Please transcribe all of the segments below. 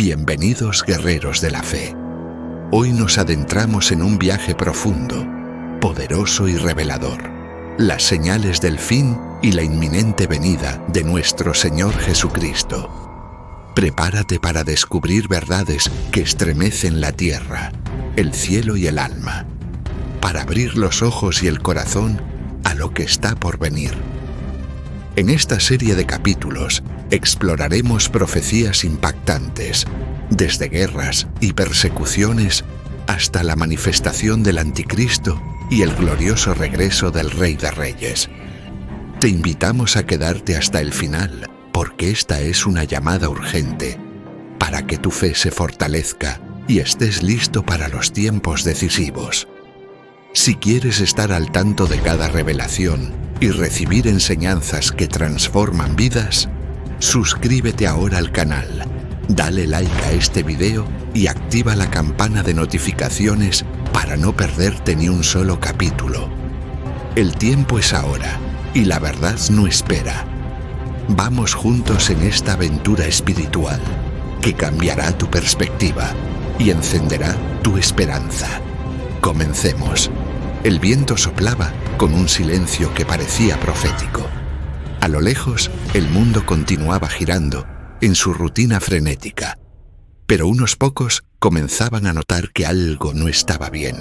Bienvenidos guerreros de la fe. Hoy nos adentramos en un viaje profundo, poderoso y revelador. Las señales del fin y la inminente venida de nuestro Señor Jesucristo. Prepárate para descubrir verdades que estremecen la tierra, el cielo y el alma, para abrir los ojos y el corazón a lo que está por venir. En esta serie de capítulos exploraremos profecías impactantes, desde guerras y persecuciones hasta la manifestación del Anticristo y el glorioso regreso del Rey de Reyes. Te invitamos a quedarte hasta el final, porque esta es una llamada urgente, para que tu fe se fortalezca y estés listo para los tiempos decisivos. Si quieres estar al tanto de cada revelación y recibir enseñanzas que transforman vidas, suscríbete ahora al canal, dale like a este video y activa la campana de notificaciones para no perderte ni un solo capítulo. El tiempo es ahora y la verdad no espera. Vamos juntos en esta aventura espiritual que cambiará tu perspectiva y encenderá tu esperanza. Comencemos. El viento soplaba con un silencio que parecía profético. A lo lejos, el mundo continuaba girando en su rutina frenética, pero unos pocos comenzaban a notar que algo no estaba bien.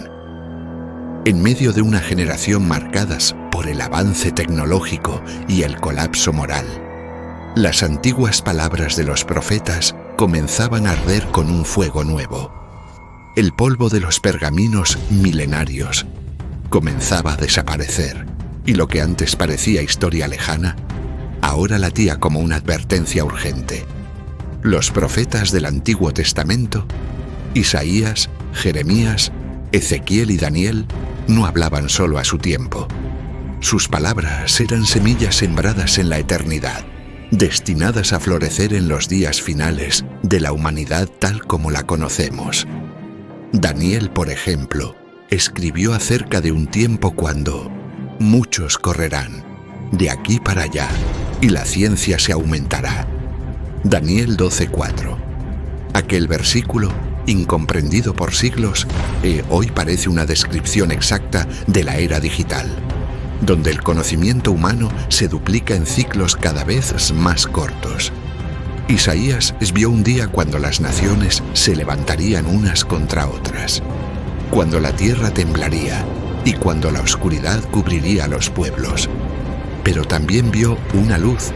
En medio de una generación marcadas por el avance tecnológico y el colapso moral, las antiguas palabras de los profetas comenzaban a arder con un fuego nuevo. El polvo de los pergaminos milenarios comenzaba a desaparecer, y lo que antes parecía historia lejana, ahora latía como una advertencia urgente. Los profetas del Antiguo Testamento, Isaías, Jeremías, Ezequiel y Daniel, no hablaban solo a su tiempo. Sus palabras eran semillas sembradas en la eternidad, destinadas a florecer en los días finales de la humanidad tal como la conocemos. Daniel, por ejemplo, escribió acerca de un tiempo cuando muchos correrán de aquí para allá y la ciencia se aumentará. Daniel 12:4. Aquel versículo, incomprendido por siglos, hoy parece una descripción exacta de la era digital, donde el conocimiento humano se duplica en ciclos cada vez más cortos. Isaías vio un día cuando las naciones se levantarían unas contra otras, cuando la tierra temblaría y cuando la oscuridad cubriría a los pueblos. Pero también vio una luz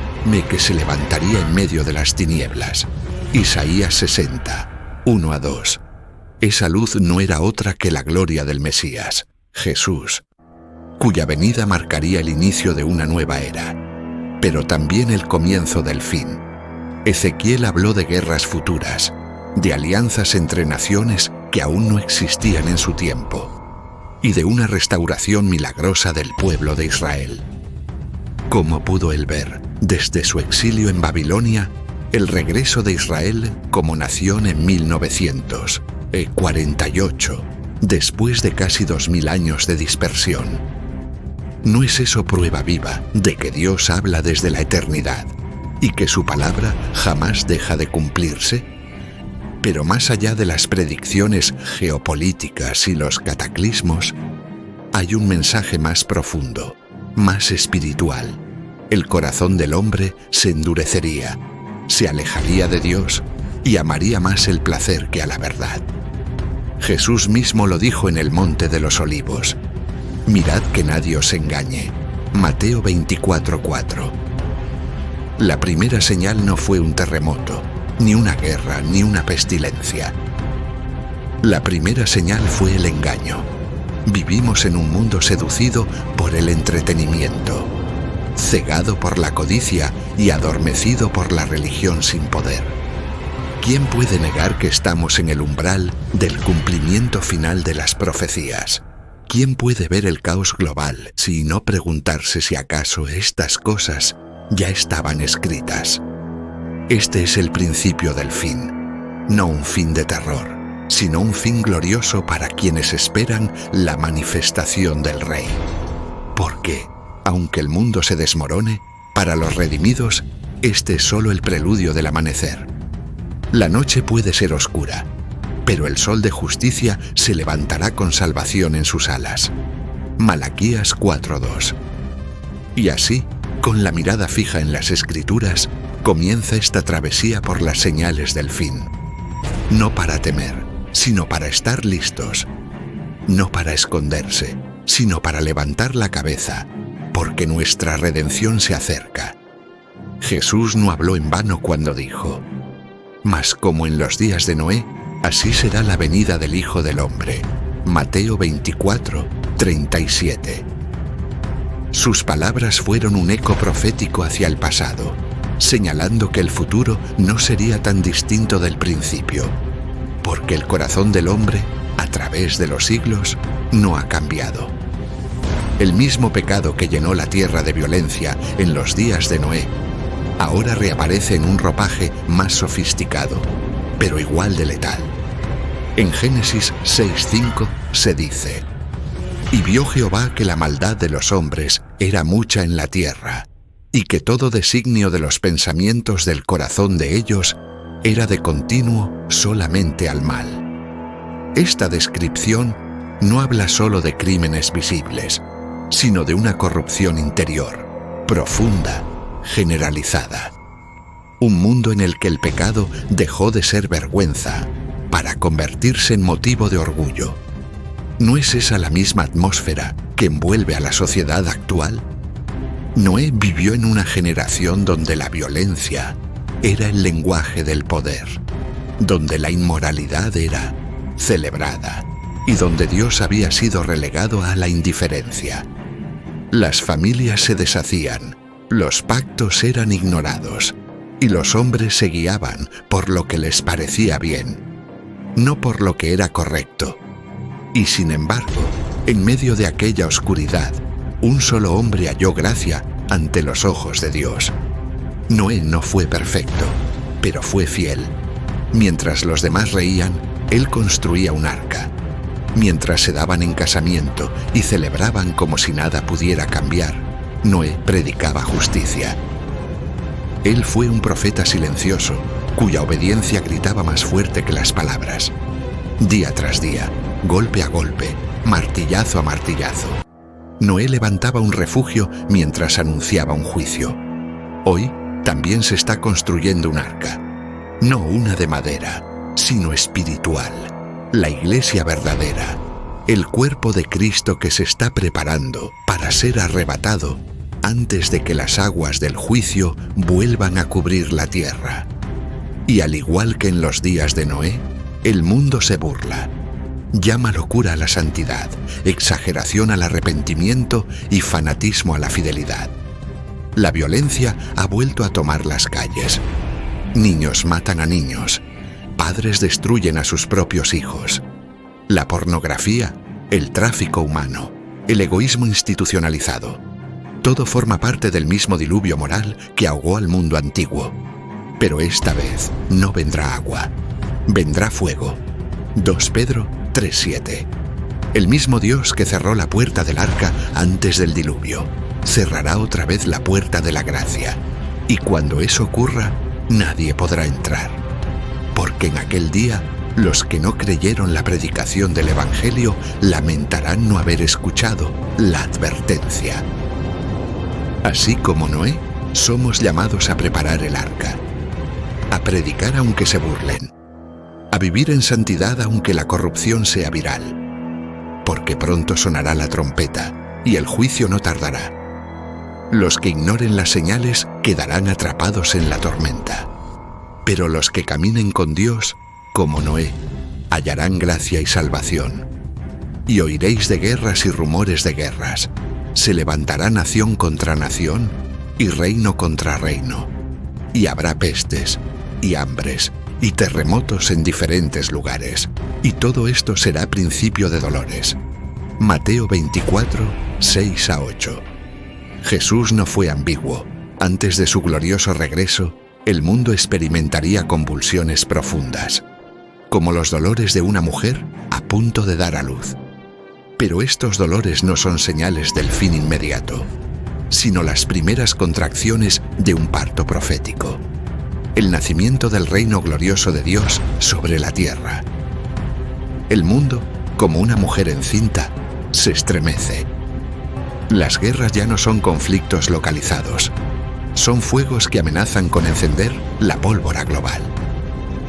que se levantaría en medio de las tinieblas. Isaías 60, 1-2. Esa luz no era otra que la gloria del Mesías, Jesús, cuya venida marcaría el inicio de una nueva era, pero también el comienzo del fin. Ezequiel habló de guerras futuras, de alianzas entre naciones que aún no existían en su tiempo, y de una restauración milagrosa del pueblo de Israel. ¿Cómo pudo él ver, desde su exilio en Babilonia, el regreso de Israel como nación en 1948, después de casi 2000 años de dispersión? ¿No es eso prueba viva de que Dios habla desde la eternidad y que su palabra jamás deja de cumplirse? Pero más allá de las predicciones geopolíticas y los cataclismos, hay un mensaje más profundo, más espiritual. El corazón del hombre se endurecería, se alejaría de Dios y amaría más el placer que a la verdad. Jesús mismo lo dijo en el Monte de los Olivos. Mirad que nadie os engañe. Mateo 24:4. La primera señal no fue un terremoto, ni una guerra, ni una pestilencia. La primera señal fue el engaño. Vivimos en un mundo seducido por el entretenimiento, cegado por la codicia y adormecido por la religión sin poder. ¿Quién puede negar que estamos en el umbral del cumplimiento final de las profecías? ¿Quién puede ver el caos global sin no preguntarse si acaso estas cosas ya estaban escritas? Este es el principio del fin, no un fin de terror, sino un fin glorioso para quienes esperan la manifestación del Rey. Porque, aunque el mundo se desmorone, para los redimidos, este es solo el preludio del amanecer. La noche puede ser oscura, pero el sol de justicia se levantará con salvación en sus alas. Malaquías 4:2. Y así, con la mirada fija en las Escrituras, comienza esta travesía por las señales del fin. No para temer, sino para estar listos. No para esconderse, sino para levantar la cabeza, porque nuestra redención se acerca. Jesús no habló en vano cuando dijo: «Mas como en los días de Noé, así será la venida del Hijo del Hombre». Mateo 24:37. Sus palabras fueron un eco profético hacia el pasado, señalando que el futuro no sería tan distinto del principio, porque el corazón del hombre, a través de los siglos, no ha cambiado. El mismo pecado que llenó la tierra de violencia en los días de Noé, ahora reaparece en un ropaje más sofisticado, pero igual de letal. En Génesis 6:5 se dice: «Y vio Jehová que la maldad de los hombres era mucha en la tierra, y que todo designio de los pensamientos del corazón de ellos era de continuo solamente al mal». Esta descripción no habla solo de crímenes visibles, sino de una corrupción interior, profunda, generalizada. Un mundo en el que el pecado dejó de ser vergüenza para convertirse en motivo de orgullo. ¿No es esa la misma atmósfera que envuelve a la sociedad actual? Noé vivió en una generación donde la violencia era el lenguaje del poder, donde la inmoralidad era celebrada y donde Dios había sido relegado a la indiferencia. Las familias se deshacían, los pactos eran ignorados y los hombres se guiaban por lo que les parecía bien, no por lo que era correcto. Y sin embargo, en medio de aquella oscuridad, un solo hombre halló gracia ante los ojos de Dios. Noé no fue perfecto, pero fue fiel. Mientras los demás reían, él construía un arca. Mientras se daban en casamiento y celebraban como si nada pudiera cambiar, Noé predicaba justicia. Él fue un profeta silencioso, cuya obediencia gritaba más fuerte que las palabras. Día tras día, golpe a golpe, martillazo a martillazo, Noé levantaba un refugio mientras anunciaba un juicio. Hoy también se está construyendo un arca, no una de madera, sino espiritual, la iglesia verdadera, el cuerpo de Cristo que se está preparando para ser arrebatado antes de que las aguas del juicio vuelvan a cubrir la tierra. Y al igual que en los días de Noé, el mundo se burla. Llama locura a la santidad, exageración al arrepentimiento y fanatismo a la fidelidad. La violencia ha vuelto a tomar las calles. Niños matan a niños. Padres destruyen a sus propios hijos. La pornografía, el tráfico humano, el egoísmo institucionalizado. Todo forma parte del mismo diluvio moral que ahogó al mundo antiguo. Pero esta vez no vendrá agua, vendrá fuego. 2 Pedro 3:7. El mismo Dios que cerró la puerta del arca antes del diluvio, cerrará otra vez la puerta de la gracia. Y cuando eso ocurra, nadie podrá entrar. Porque en aquel día, los que no creyeron la predicación del Evangelio lamentarán no haber escuchado la advertencia. Así como Noé, somos llamados a preparar el arca, a predicar aunque se burlen, a vivir en santidad aunque la corrupción sea viral, porque pronto sonará la trompeta y el juicio no tardará. Los que ignoren las señales quedarán atrapados en la tormenta, pero los que caminen con Dios, como Noé, hallarán gracia y salvación. Y oiréis de guerras y rumores de guerras. Se levantará nación contra nación y reino contra reino. Y habrá pestes y hambres y terremotos en diferentes lugares. Y todo esto será principio de dolores. Mateo 24, 6-8. Jesús no fue ambiguo. Antes de su glorioso regreso, el mundo experimentaría convulsiones profundas, como los dolores de una mujer a punto de dar a luz. Pero estos dolores no son señales del fin inmediato, sino las primeras contracciones de un parto profético. el nacimiento del reino glorioso de Dios sobre la tierra. El mundo, como una mujer encinta, se estremece. Las guerras ya no son conflictos localizados, son fuegos que amenazan con encender la pólvora global.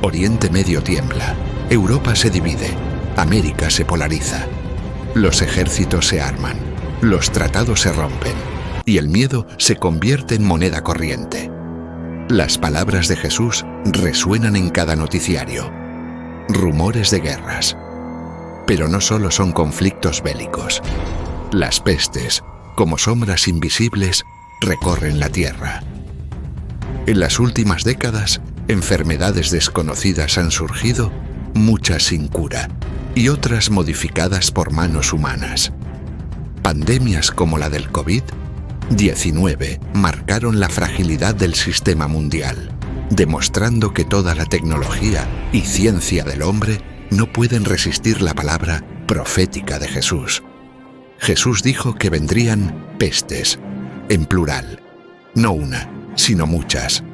Oriente Medio tiembla, Europa se divide, América se polariza. Los ejércitos se arman, los tratados se rompen y el miedo se convierte en moneda corriente. Las palabras de Jesús resuenan en cada noticiario. Rumores de guerras. Pero no solo son conflictos bélicos. Las pestes, como sombras invisibles, recorren la tierra. En las últimas décadas, enfermedades desconocidas han surgido, muchas sin cura, y otras modificadas por manos humanas. Pandemias como la del COVID-19 marcaron la fragilidad del sistema mundial, demostrando que toda la tecnología y ciencia del hombre no pueden resistir la palabra profética de Jesús. Jesús dijo que vendrían pestes, en plural, no una, sino muchas,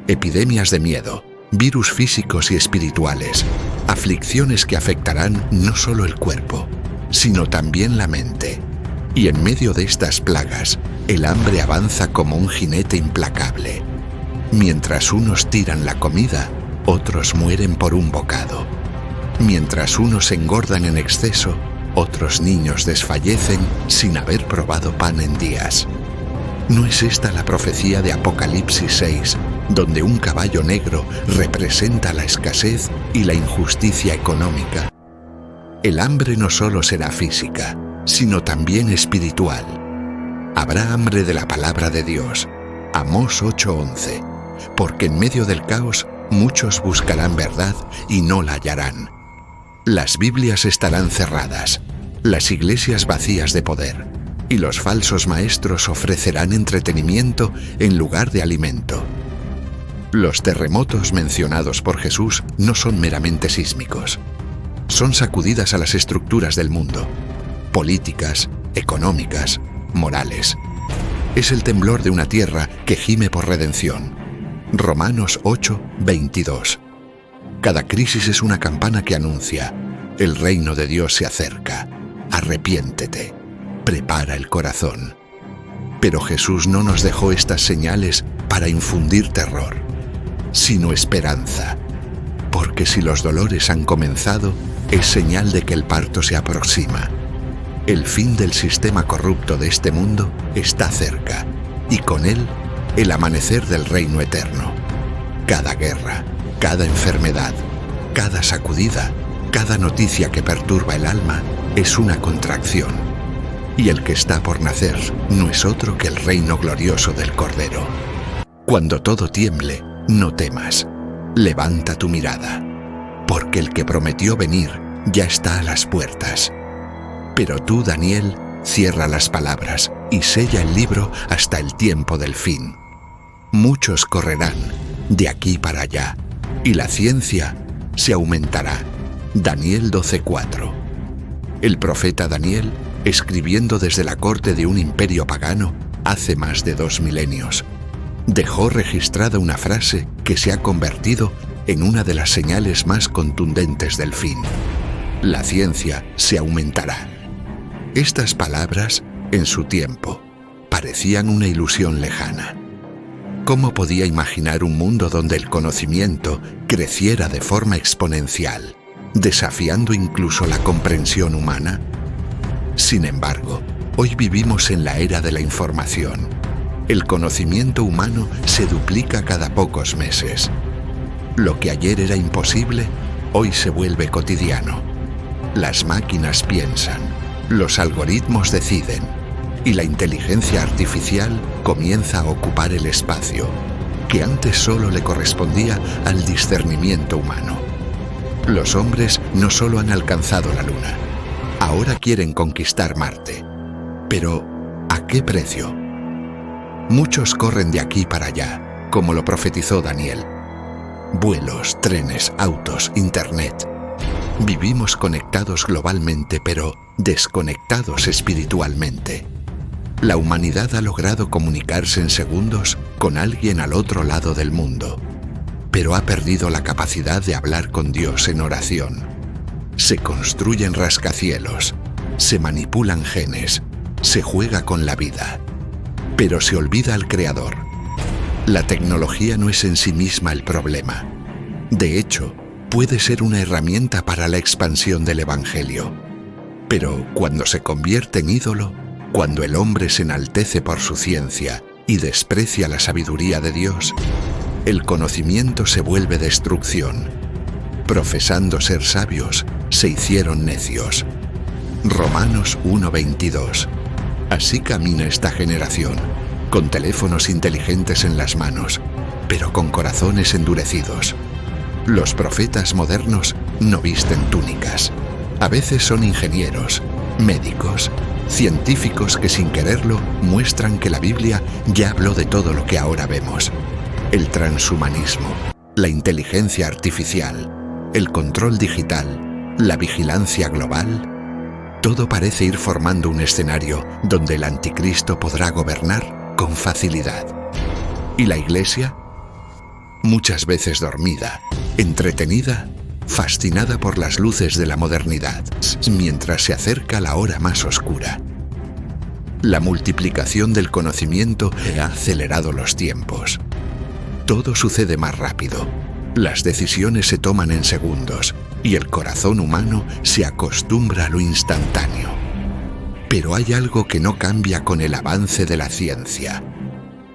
epidemias de miedo, virus físicos y espirituales, aflicciones que afectarán no solo el cuerpo, sino también la mente. Y en medio de estas plagas, el hambre avanza como un jinete implacable. Mientras unos tiran la comida, otros mueren por un bocado. Mientras unos engordan en exceso, otros niños desfallecen sin haber probado pan en días. ¿No es esta la profecía de Apocalipsis 6, donde un caballo negro representa la escasez y la injusticia económica? El hambre no solo será física, sino también espiritual. Habrá hambre de la palabra de Dios. Amós 8:11. Porque en medio del caos muchos buscarán verdad y no la hallarán. Las Biblias estarán cerradas, las iglesias vacías de poder, y los falsos maestros ofrecerán entretenimiento en lugar de alimento. Los terremotos mencionados por Jesús no son meramente sísmicos. Son sacudidas a las estructuras del mundo, políticas, económicas, morales. Es el temblor de una tierra que gime por redención. Romanos 8:22. Cada crisis es una campana que anuncia: el reino de Dios se acerca. Arrepiéntete. Prepara el corazón. Pero Jesús no nos dejó estas señales para infundir terror, sino esperanza. Porque si los dolores han comenzado, es señal de que el parto se aproxima. El fin del sistema corrupto de este mundo está cerca, y con él, el amanecer del reino eterno. Cada guerra, cada enfermedad, cada sacudida, cada noticia que perturba el alma es una contracción. Y el que está por nacer no es otro que el reino glorioso del Cordero. Cuando todo tiemble, no temas. Levanta tu mirada, porque el que prometió venir ya está a las puertas. Pero tú, Daniel, cierra las palabras y sella el libro hasta el tiempo del fin. Muchos correrán de aquí para allá, y la ciencia se aumentará. Daniel 12:4. El profeta Daniel, escribiendo desde la corte de un imperio pagano hace más de 2 milenios, dejó registrada una frase que se ha convertido en una de las señales más contundentes del fin. La ciencia se aumentará. Estas palabras, en su tiempo, parecían una ilusión lejana. ¿Cómo podía imaginar un mundo donde el conocimiento creciera de forma exponencial, desafiando incluso la comprensión humana? Sin embargo, hoy vivimos en la era de la información. El conocimiento humano se duplica cada pocos meses. Lo que ayer era imposible, hoy se vuelve cotidiano. Las máquinas piensan, los algoritmos deciden, y la inteligencia artificial comienza a ocupar el espacio, que antes solo le correspondía al discernimiento humano. Los hombres no solo han alcanzado la Luna, ahora quieren conquistar Marte. Pero, ¿a qué precio? Muchos corren de aquí para allá, como lo profetizó Daniel. Vuelos, trenes, autos, internet. Vivimos conectados globalmente, pero desconectados espiritualmente. La humanidad ha logrado comunicarse en segundos con alguien al otro lado del mundo. pero ha perdido la capacidad de hablar con Dios en oración. Se construyen rascacielos, se manipulan genes, se juega con la vida, pero se olvida al Creador. La tecnología no es en sí misma el problema. De hecho, puede ser una herramienta para la expansión del Evangelio. Pero cuando se convierte en ídolo, cuando el hombre se enaltece por su ciencia y desprecia la sabiduría de Dios, el conocimiento se vuelve destrucción. Profesando ser sabios, se hicieron necios. Romanos 1:22. Así camina esta generación, con teléfonos inteligentes en las manos, pero con corazones endurecidos. Los profetas modernos no visten túnicas. A veces son ingenieros, médicos, científicos que sin quererlo muestran que la Biblia ya habló de todo lo que ahora vemos. El transhumanismo, la inteligencia artificial, el control digital, la vigilancia global, todo parece ir formando un escenario donde el anticristo podrá gobernar con facilidad. ¿Y la Iglesia? Muchas veces dormida, entretenida, fascinada por las luces de la modernidad, mientras se acerca la hora más oscura. La multiplicación del conocimiento ha acelerado los tiempos. Todo sucede más rápido. Las decisiones se toman en segundos y el corazón humano se acostumbra a lo instantáneo. Pero hay algo que no cambia con el avance de la ciencia.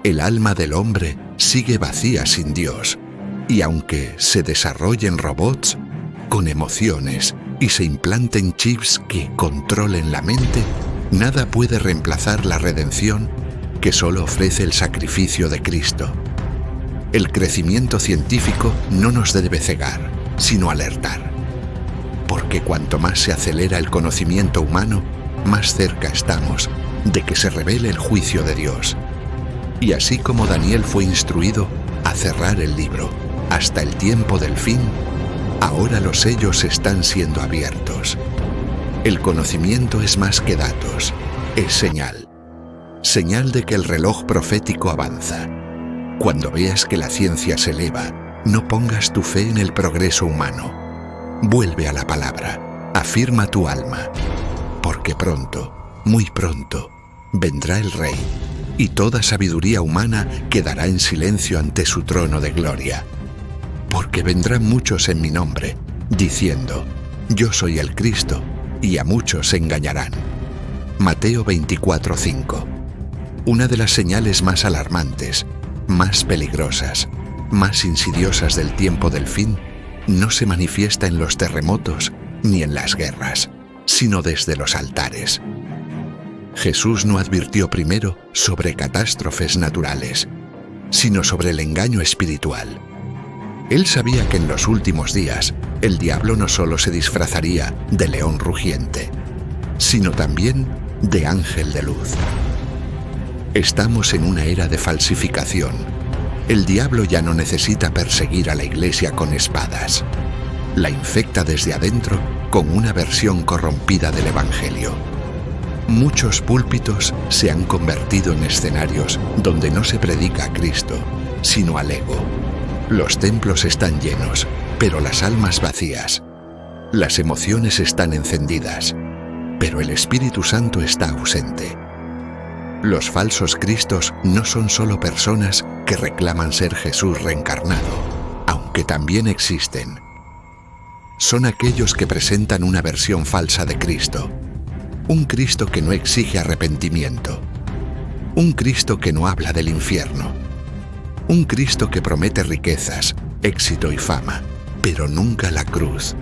El alma del hombre sigue vacía sin Dios, y aunque se desarrollen robots con emociones y se implanten chips que controlen la mente, nada puede reemplazar la redención que solo ofrece el sacrificio de Cristo. El crecimiento científico no nos debe cegar, sino alertar. Porque cuanto más se acelera el conocimiento humano, más cerca estamos de que se revele el juicio de Dios. Y así como Daniel fue instruido a cerrar el libro hasta el tiempo del fin, ahora los sellos están siendo abiertos. El conocimiento es más que datos, es señal. Señal de que el reloj profético avanza. Cuando veas que la ciencia se eleva, no pongas tu fe en el progreso humano. Vuelve a la palabra, afirma tu alma, porque pronto, muy pronto, vendrá el Rey, y toda sabiduría humana quedará en silencio ante su trono de gloria. Porque vendrán muchos en mi nombre, diciendo, yo soy el Cristo, y a muchos se engañarán. Mateo 24:5. Una de las señales más alarmantes, más peligrosas, más insidiosas del tiempo del fin, no se manifiesta en los terremotos ni en las guerras, sino desde los altares. Jesús no advirtió primero sobre catástrofes naturales, sino sobre el engaño espiritual. Él sabía que en los últimos días el diablo no solo se disfrazaría de león rugiente, sino también de ángel de luz. Estamos en una era de falsificación. El diablo ya no necesita perseguir a la Iglesia con espadas. La infecta desde adentro con una versión corrompida del Evangelio. Muchos púlpitos se han convertido en escenarios donde no se predica a Cristo, sino al ego. Los templos están llenos, pero las almas vacías. Las emociones están encendidas, pero el Espíritu Santo está ausente. Los falsos cristos no son solo personas que reclaman ser Jesús reencarnado, aunque también existen. Son aquellos que presentan una versión falsa de Cristo. Un Cristo que no exige arrepentimiento. Un Cristo que no habla del infierno. Un Cristo que promete riquezas, éxito y fama, pero nunca la cruz.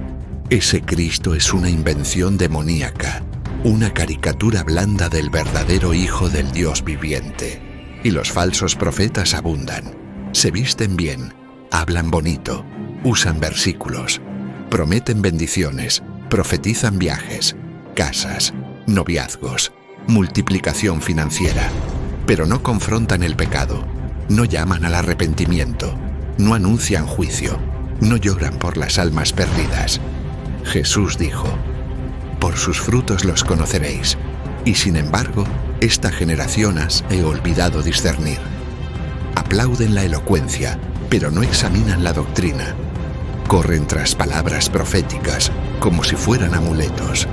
Ese Cristo es una invención demoníaca, una caricatura blanda del verdadero Hijo del Dios viviente. Y los falsos profetas abundan. Se visten bien, hablan bonito, usan versículos, prometen bendiciones, profetizan viajes, casas, noviazgos, multiplicación financiera, pero no confrontan el pecado, no llaman al arrepentimiento, no anuncian juicio, no lloran por las almas perdidas. Jesús dijo, por sus frutos los conoceréis, y sin embargo, esta generación he olvidado discernir. Aplauden la elocuencia, pero no examinan la doctrina. Corren tras palabras proféticas como si fueran amuletos,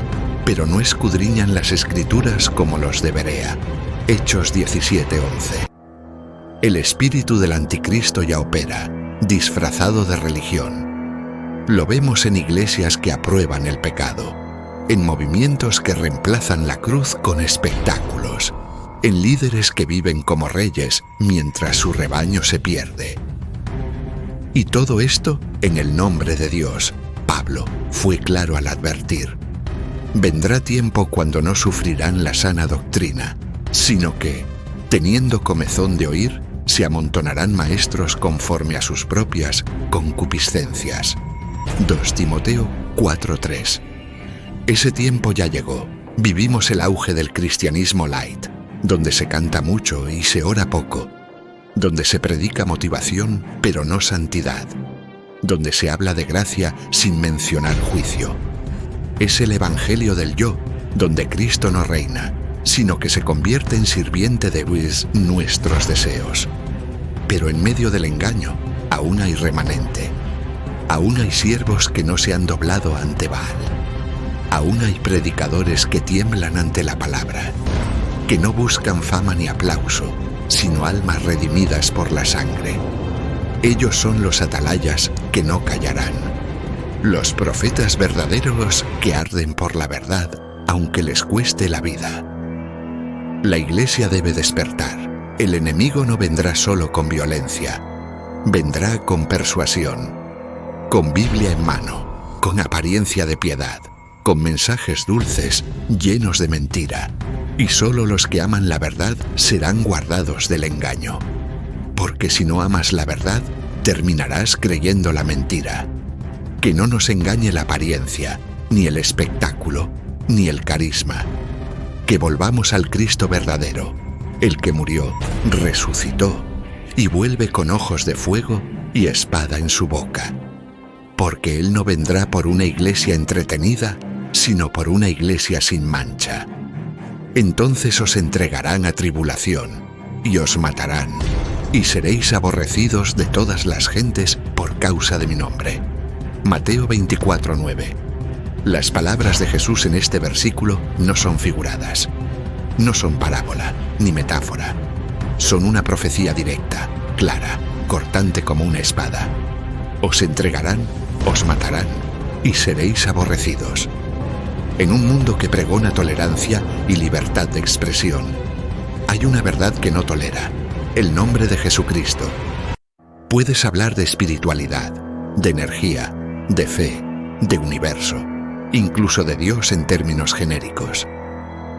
pero no escudriñan las Escrituras como los de Berea. Hechos 17:11. El espíritu del anticristo ya opera, disfrazado de religión. Lo vemos en iglesias que aprueban el pecado, en movimientos que reemplazan la cruz con espectáculos, en líderes que viven como reyes mientras su rebaño se pierde. Y todo esto en el nombre de Dios. Pablo fue claro al advertir: vendrá tiempo cuando no sufrirán la sana doctrina, sino que, teniendo comezón de oír, se amontonarán maestros conforme a sus propias concupiscencias. 2 Timoteo 4:3. Ese tiempo ya llegó. Vivimos el auge del cristianismo light, donde se canta mucho y se ora poco, donde se predica motivación pero no santidad, donde se habla de gracia sin mencionar juicio. Es el evangelio del yo, donde Cristo no reina, sino que se convierte en sirviente de nuestros deseos. Pero en medio del engaño, aún hay remanente. Aún hay siervos que no se han doblado ante Baal. Aún hay predicadores que tiemblan ante la palabra, que no buscan fama ni aplauso, sino almas redimidas por la sangre. Ellos son los atalayas que no callarán, los profetas verdaderos que arden por la verdad, aunque les cueste la vida. La iglesia debe despertar. El enemigo no vendrá solo con violencia, vendrá con persuasión, con Biblia en mano, con apariencia de piedad, con mensajes dulces llenos de mentira, y solo los que aman la verdad serán guardados del engaño. Porque si no amas la verdad, terminarás creyendo la mentira. Que no nos engañe la apariencia, ni el espectáculo, ni el carisma. Que volvamos al Cristo verdadero, el que murió, resucitó, y vuelve con ojos de fuego y espada en su boca. Porque Él no vendrá por una iglesia entretenida, sino por una iglesia sin mancha. Entonces os entregarán a tribulación, y os matarán, y seréis aborrecidos de todas las gentes por causa de mi nombre. Mateo 24:9. Las palabras de Jesús en este versículo no son figuradas. No son parábola, ni metáfora. Son una profecía directa, clara, cortante como una espada. Os entregarán, os matarán, y seréis aborrecidos. En un mundo que pregona tolerancia y libertad de expresión, hay una verdad que no tolera: el nombre de Jesucristo. Puedes hablar de espiritualidad, de energía, de fe, de universo, incluso de Dios en términos genéricos.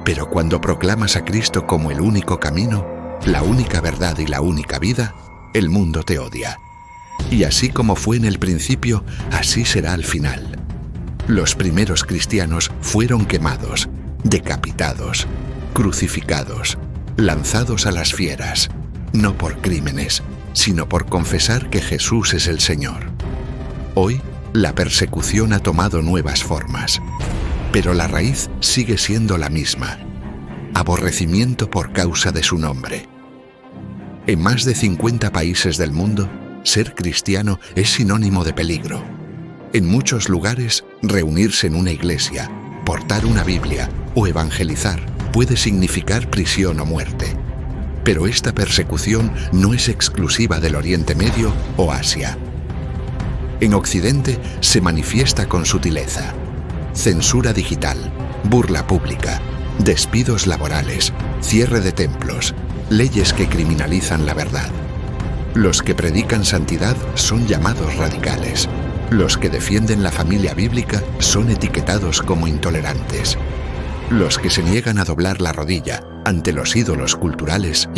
Pero cuando proclamas a Cristo como el único camino, la única verdad y la única vida, el mundo te odia. Y así como fue en el principio, así será al final. Los primeros cristianos fueron quemados, decapitados, crucificados, lanzados a las fieras, no por crímenes, sino por confesar que Jesús es el Señor. Hoy, la persecución ha tomado nuevas formas, pero la raíz sigue siendo la misma: aborrecimiento por causa de su nombre. En más de 50 países del mundo, ser cristiano es sinónimo de peligro. En muchos lugares, reunirse en una iglesia, portar una Biblia o evangelizar puede significar prisión o muerte. Pero esta persecución no es exclusiva del Oriente Medio o Asia. En Occidente se manifiesta con sutileza: censura digital, burla pública, despidos laborales, cierre de templos, leyes que criminalizan la verdad. Los que predican santidad son llamados radicales. Los que defienden la familia bíblica son etiquetados como intolerantes. Los que se niegan a doblar la rodilla ante los ídolos culturales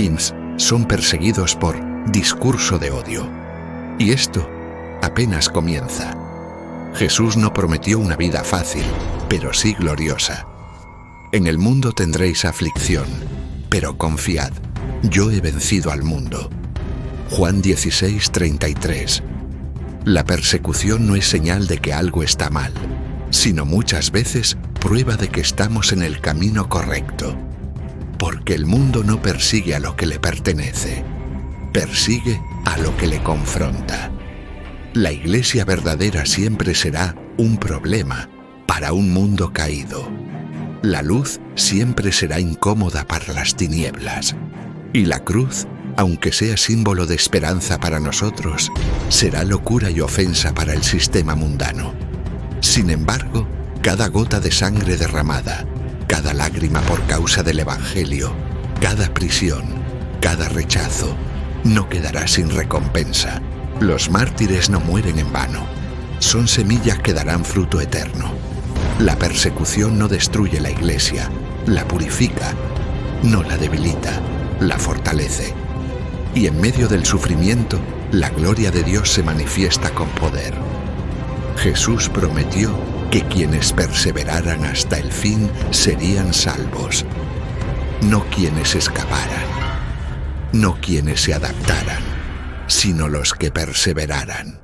son perseguidos por discurso de odio. Y esto apenas comienza. Jesús no prometió una vida fácil, pero sí gloriosa. En el mundo tendréis aflicción, pero confiad, yo he vencido al mundo. Juan 16:33. La persecución no es señal de que algo está mal, sino muchas veces prueba de que estamos en el camino correcto. Porque el mundo no persigue a lo que le pertenece. persigue a lo que le confronta. La Iglesia verdadera siempre será un problema para un mundo caído. La luz siempre será incómoda para las tinieblas. Y la cruz, aunque sea símbolo de esperanza para nosotros, será locura y ofensa para el sistema mundano. Sin embargo, cada gota de sangre derramada, cada lágrima por causa del Evangelio, cada prisión, cada rechazo, no quedará sin recompensa. Los mártires no mueren en vano. Son semillas que darán fruto eterno. La persecución no destruye la Iglesia, la purifica, no la debilita, la fortalece. Y en medio del sufrimiento, la gloria de Dios se manifiesta con poder. Jesús prometió que quienes perseveraran hasta el fin serían salvos, no quienes escaparan, no quienes se adaptaran, sino los que perseveraran.